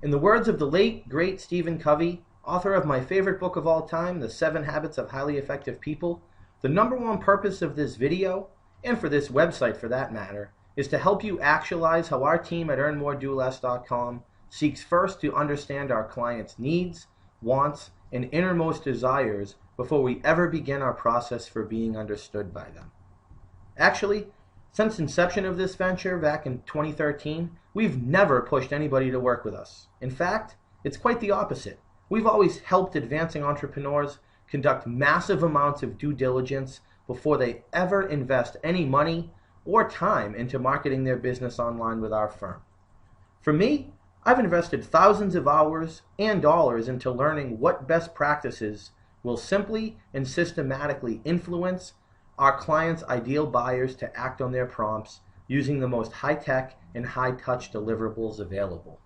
In the words of the late, great Stephen Covey, author of my favorite book of all time, The 7 Habits of Highly Effective People, the number one purpose of this video, and for this website for that matter, is to help you actualize how our team at earnmoredoless.com seeks first to understand our clients' needs, wants, and innermost desires before we ever begin our process for being understood by them. Actually, since inception of this venture back in 2013, we've never pushed anybody to work with us. In fact, it's quite the opposite. We've always helped advancing entrepreneurs conduct massive amounts of due diligence before they ever invest any money or time into marketing their business online with our firm. For me, I've invested thousands of hours and dollars into learning what best practices will simply and systematically influence our clients' ideal buyers to act on their prompts using the most high-tech and high-touch deliverables available.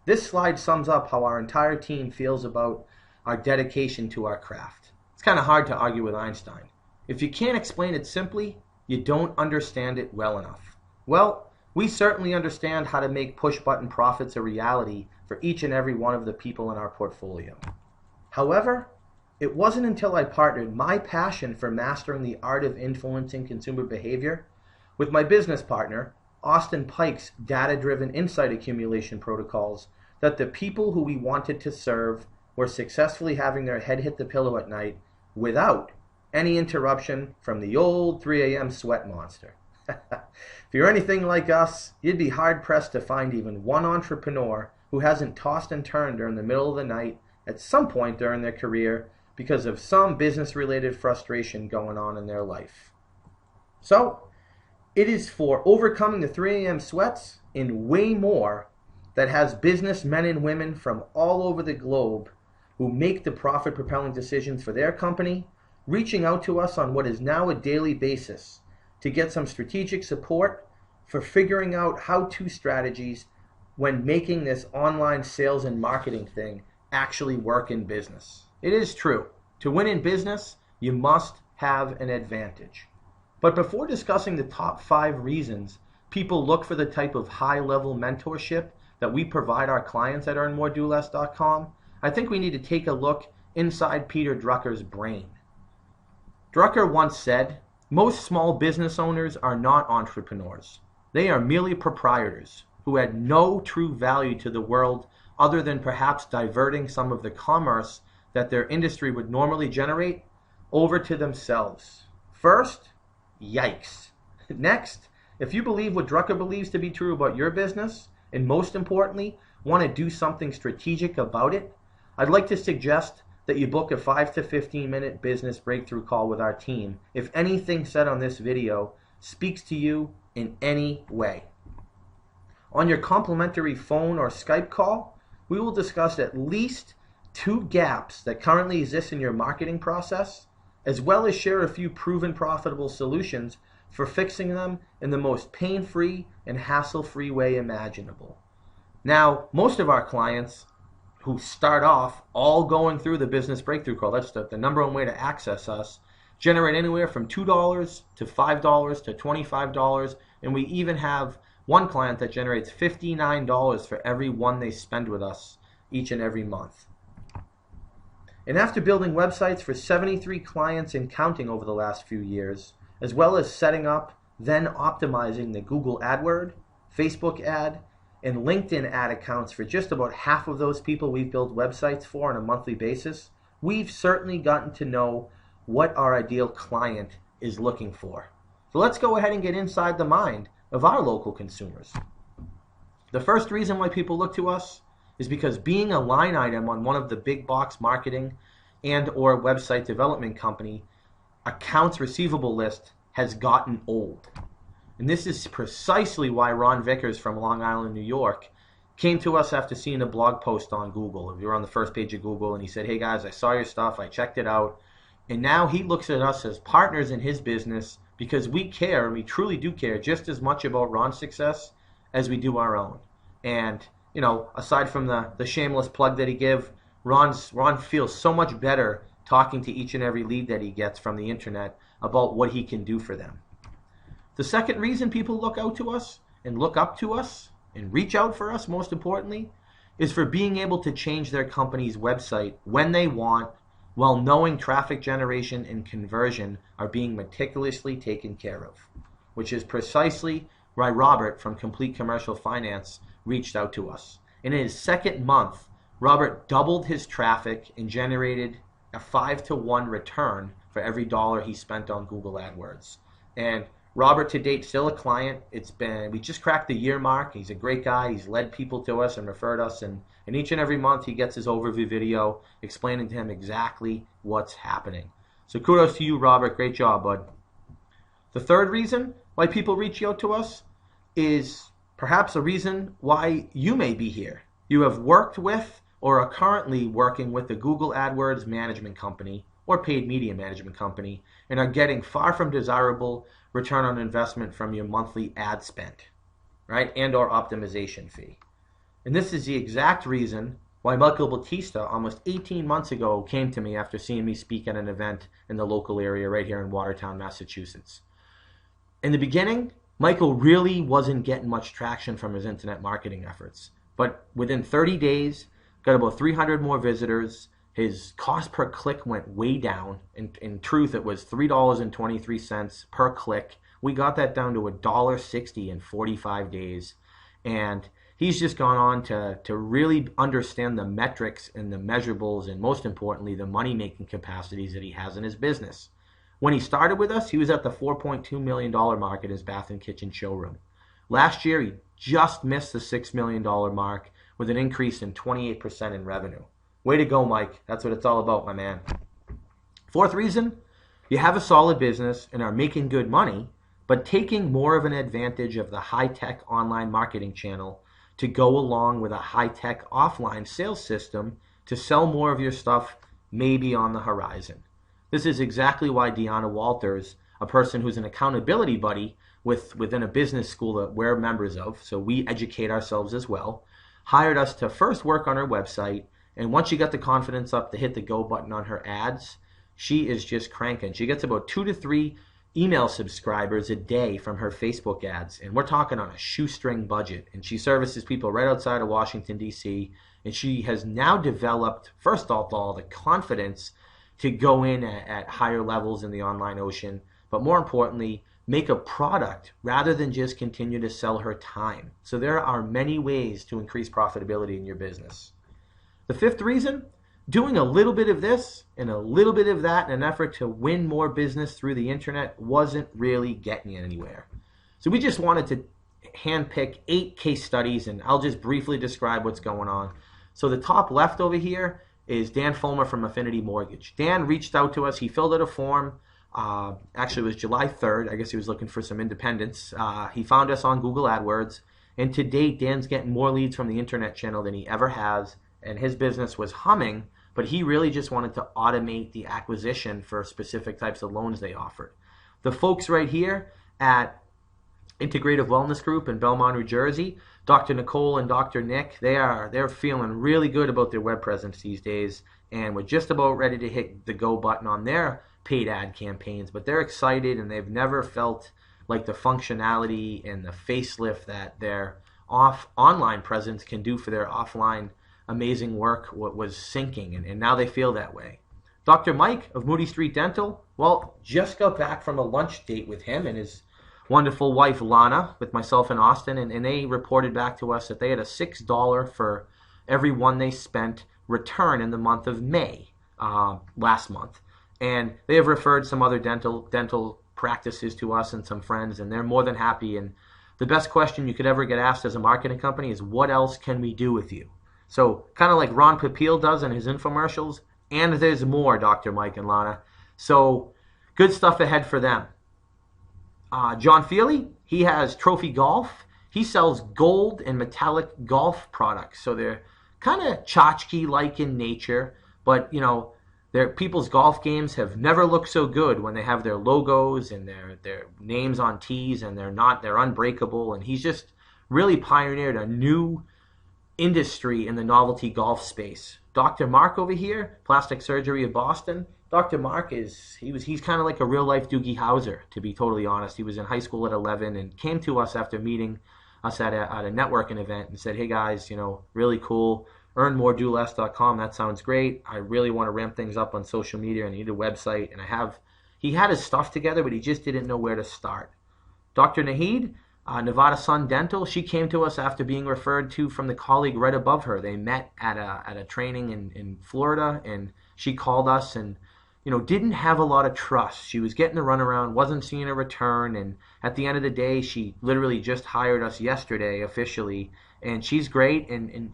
This slide sums up how our entire team feels about our dedication to our craft. It's kind of hard to argue with Einstein. If you can't explain it simply, you don't understand it well enough. Well, we certainly understand how to make push-button profits a reality for each and every one of the people in our portfolio. However, it wasn't until I partnered my passion for mastering the art of influencing consumer behavior with my business partner, Austin Pike's data-driven insight accumulation protocols, that the people who we wanted to serve were successfully having their head hit the pillow at night without any interruption from the old 3 a.m. sweat monster. If you're anything like us, you'd be hard-pressed to find even one entrepreneur who hasn't tossed and turned during the middle of the night at some point during their career because of some business-related frustration going on in their life. So, it is for overcoming the 3 a.m. sweats and way more that has business men and women from all over the globe who make the profit-propelling decisions for their company, reaching out to us on what is now a daily basis to get some strategic support for figuring out how-to strategies when making this online sales and marketing thing actually work in business. It is true. To win in business, you must have an advantage. But before discussing the top 5 reasons people look for the type of high-level mentorship that we provide our clients at earnmoredoless.com, I think we need to take a look inside Peter Drucker's brain. Drucker once said, "Most small business owners are not entrepreneurs. They are merely proprietors who add no true value to the world other than perhaps diverting some of the commerce that their industry would normally generate over to themselves." First, yikes. Next, if you believe what Drucker believes to be true about your business, and most importantly, want to do something strategic about it, I'd like to suggest that you book a 5 to 15 minute business breakthrough call with our team if anything said on this video speaks to you in any way. On your complimentary phone or Skype call, we will discuss at least 2 gaps that currently exist in your marketing process, as well as share a few proven profitable solutions for fixing them in the most pain-free and hassle-free way imaginable. Now, most of our clients who start off all going through the business breakthrough call, that's the number one way to access us, generate anywhere from $2 to $5 to $25, and we even have one client that generates $59 for every one they spend with us each and every month. And after building websites for 73 clients and counting over the last few years, as well as setting up, then optimizing the Google AdWord, Facebook ad, and LinkedIn ad accounts for just about half of those people we've built websites for on a monthly basis, we've certainly gotten to know what our ideal client is looking for. So let's go ahead and get inside the mind of our local consumers. The first reason why people look to us is because being a line item on one of the big box marketing and or website development company accounts receivable list has gotten old. And this is precisely why Ron Vickers from Long Island, New York, came to us after seeing a blog post on Google. We were on the first page of Google, and he said, "Hey guys, I saw your stuff, I checked it out." And now he looks at us as partners in his business because we care, and we truly do care, just as much about Ron's success as we do our own. And, you know, aside from the shameless plug that he gave, Ron feels so much better talking to each and every lead that he gets from the internet about what he can do for them. The second reason people look out to us and look up to us and reach out for us, most importantly, is for being able to change their company's website when they want, while knowing traffic generation and conversion are being meticulously taken care of, which is precisely why Robert from Complete Commercial Finance reached out to us. In his second month, Robert doubled his traffic and generated a 5-to-1 return for every dollar he spent on Google AdWords. And Robert, to date, still a client. We just cracked the year mark. He's a great guy. He's led people to us and referred us. And each and every month he gets his overview video explaining to him exactly what's happening. So kudos to you, Robert. Great job, bud. The third reason why people reach out to us is perhaps a reason why you may be here. You have worked with or are currently working with the Google AdWords management company or paid media management company and are getting far from desirable return on investment from your monthly ad spend, right? And or optimization fee. And this is the exact reason why Michael Batista almost 18 months ago came to me after seeing me speak at an event in the local area right here in Watertown, Massachusetts. In the beginning, Michael really wasn't getting much traction from his internet marketing efforts, but within 30 days, got about 300 more visitors. His cost per click went way down. In truth, it was $3.23 per click. We got that down to $1.60 in 45 days. And he's just gone on to really understand the metrics and the measurables and, most importantly, the money-making capacities that he has in his business. When he started with us, he was at the $4.2 million mark at his bath and kitchen showroom. Last year, he just missed the $6 million mark with an increase in 28% in revenue. Way to go, Mike. That's what it's all about, my man. Fourth reason, you have a solid business and are making good money, but taking more of an advantage of the high-tech online marketing channel to go along with a high-tech offline sales system to sell more of your stuff may be on the horizon. This is exactly why Deanna Walters, a person who's an accountability buddy within a business school that we're members of, so we educate ourselves as well, hired us to first work on her website. And once she got the confidence up to hit the go button on her ads, she is just cranking. She gets about 2 to 3 email subscribers a day from her Facebook ads. And we're talking on a shoestring budget. And she services people right outside of Washington, D.C. And she has now developed, first of all, the confidence to go in at higher levels in the online ocean. But more importantly, make a product rather than just continue to sell her time. So there are many ways to increase profitability in your business. The fifth reason, doing a little bit of this and a little bit of that in an effort to win more business through the internet wasn't really getting you anywhere. So we just wanted to handpick 8 case studies, and I'll just briefly describe what's going on. So the top left over here is Dan Fulmer from Affinity Mortgage. Dan reached out to us. He filled out a form. Actually, it was July 3rd. I guess he was looking for some independence. He found us on Google AdWords. And to date, Dan's getting more leads from the internet channel than he ever has. And his business was humming, but he really just wanted to automate the acquisition for specific types of loans they offered. The folks right here at Integrative Wellness Group in Belmont, New Jersey, Dr. Nicole and Dr. Nick, they're feeling really good about their web presence these days, and we're just about ready to hit the go button on their paid ad campaigns, but they're excited and they've never felt like the functionality and the facelift that their online presence can do for their offline amazing work was sinking, and now they feel that way. Dr. Mike of Moody Street Dental, well, just got back from a lunch date with him and his wonderful wife Lana with myself in Austin, and they reported back to us that they had a $6 for every one they spent return in the month of May last month. And they have referred some other dental practices to us and some friends, and they're more than happy. And the best question you could ever get asked as a marketing company is, what else can we do with you? So kind of like Ron Popeil does in his infomercials, and there's more, Dr. Mike and Lana. So good stuff ahead for them. John Feely, he has Trophy Golf. He sells gold and metallic golf products. So they're kind of tchotchke-like in nature, but people's golf games have never looked so good when they have their logos and their names on tees, and they're unbreakable. And he's just really pioneered a new industry in the novelty golf space. Dr. Mark over here, Plastic Surgery of Boston. Dr. Mark he's kind of like a real life Doogie Howser, to be totally honest. He was in high school at 11 and came to us after meeting us at a networking event and said, hey guys, really cool, earnmoredoless.com, that sounds great. I really want to ramp things up on social media and I need a website. And he had his stuff together, but he just didn't know where to start. Dr. Nahid, Nevada Sun Dental, she came to us after being referred to from the colleague right above her. They met at a training in Florida, and she called us and didn't have a lot of trust. She was getting the runaround, wasn't seeing a return, and at the end of the day, she literally just hired us yesterday officially, and she's great and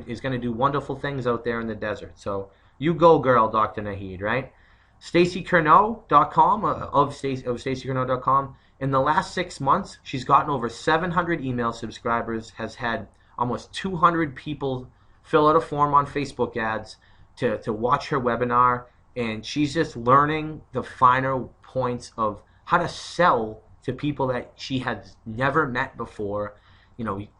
is gonna do wonderful things out there in the desert. So you go, girl, Dr. Nahid, right? StacyCurneau.com of StacyCurneau.com. In the last 6 months, she's gotten over 700 email subscribers, has had almost 200 people fill out a form on Facebook ads to watch her webinar, and she's just learning the finer points of how to sell to people that she has never met before,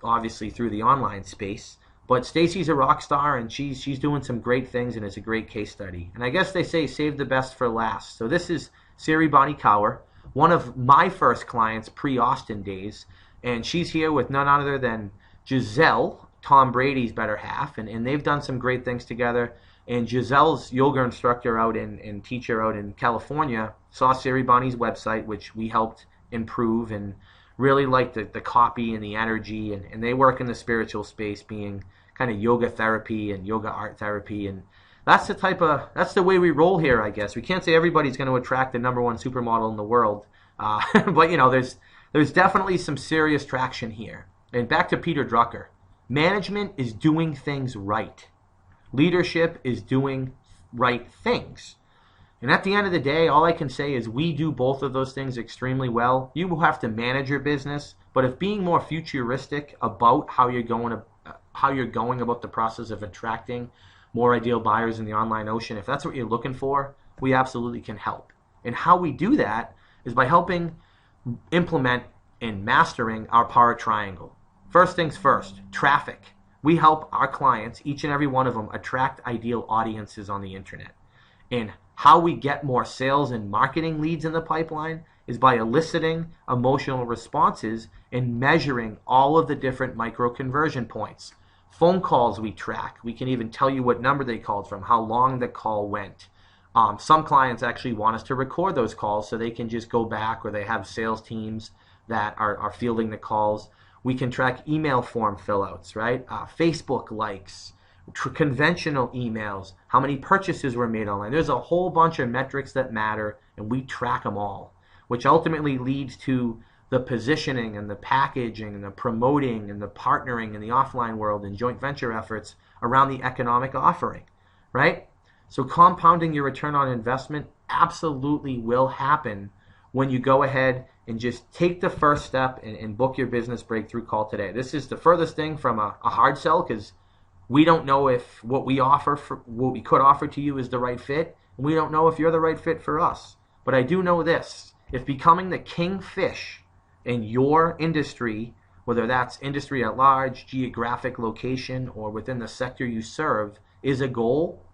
obviously through the online space. But Stacy's a rock star, and she's doing some great things, and it's a great case study. And I guess they say save the best for last. So this is Siri Bonnie Cower, one of my first clients pre-Austin days, and she's here with none other than Giselle, Tom Brady's better half, and they've done some great things together. And Giselle's yoga instructor and teacher out in California saw Siri Bonnie's website, which we helped improve, and really liked the copy and the energy, and they work in the spiritual space, being kind of yoga therapy and yoga art therapy, and that's the way we roll here, I guess. We can't say everybody's going to attract the #1 supermodel in the world, but there's definitely some serious traction here. And back to Peter Drucker, management is doing things right. Leadership is doing right things. And at the end of the day, all I can say is we do both of those things extremely well. You will have to manage your business, but if being more futuristic about how you're going about the process of attracting more ideal buyers in the online ocean, if that's what you're looking for, we absolutely can help. And how we do that is by helping implement and mastering our power triangle. First things first, traffic. We help our clients, each and every one of them, attract ideal audiences on the internet. And how we get more sales and marketing leads in the pipeline is by eliciting emotional responses and measuring all of the different micro conversion points. Phone calls we track. We can even tell you what number they called from, how long the call went. Some clients actually want us to record those calls so they can just go back, or they have sales teams that are fielding the calls. We can track email form fill-outs, right? Facebook likes, conventional emails, how many purchases were made online. There's a whole bunch of metrics that matter, and we track them all, which ultimately leads to the positioning and the packaging and the promoting and the partnering in the offline world and joint venture efforts around the economic offering, right? So compounding your return on investment absolutely will happen when you go ahead and just take the first step and book your business breakthrough call today. This is the furthest thing from a hard sell, because we don't know if what we could offer to you is the right fit, and we don't know if you're the right fit for us. But I do know this: if becoming the king fish in your industry, whether that's industry at large, geographic location, or within the sector you serve, is a goal,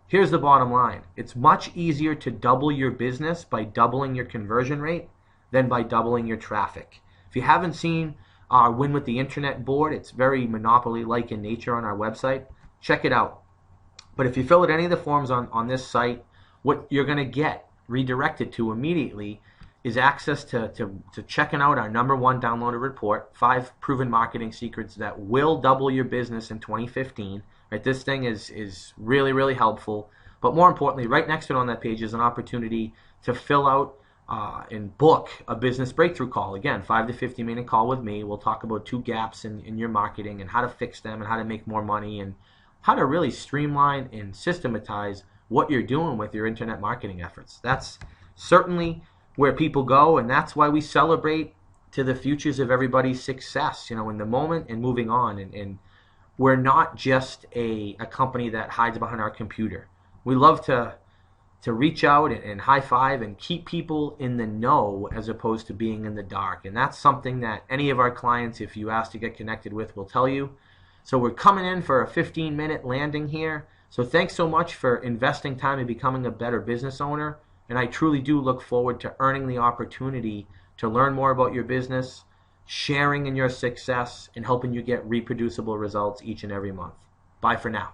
here's the bottom line. It's much easier to double your business by doubling your conversion rate than by doubling your traffic. If you haven't seen our Win with the Internet board, it's very Monopoly-like in nature on our website. Check it out. But if you fill out any of the forms on this site, what you're going to get redirected to immediately is access to checking out our #1 downloaded report, 5 proven marketing secrets that will double your business in 2015. Right, this thing is really, really helpful. But more importantly, right next to it on that page is an opportunity to fill out and book a business breakthrough call. Again, 5 to 15 minute call with me. We'll talk about 2 gaps in your marketing and how to fix them and how to make more money and how to really streamline and systematize what you're doing with your internet marketing efforts. That's certainly where people go, and that's why we celebrate to the futures of everybody's success, in the moment and moving on. And we're not just a company that hides behind our computer. We love to reach out and high five and keep people in the know as opposed to being in the dark. And that's something that any of our clients, if you ask to get connected with, will tell you. So we're coming in for a 15-minute landing here. So thanks so much for investing time in becoming a better business owner. And I truly do look forward to earning the opportunity to learn more about your business, sharing in your success, and helping you get reproducible results each and every month. Bye for now.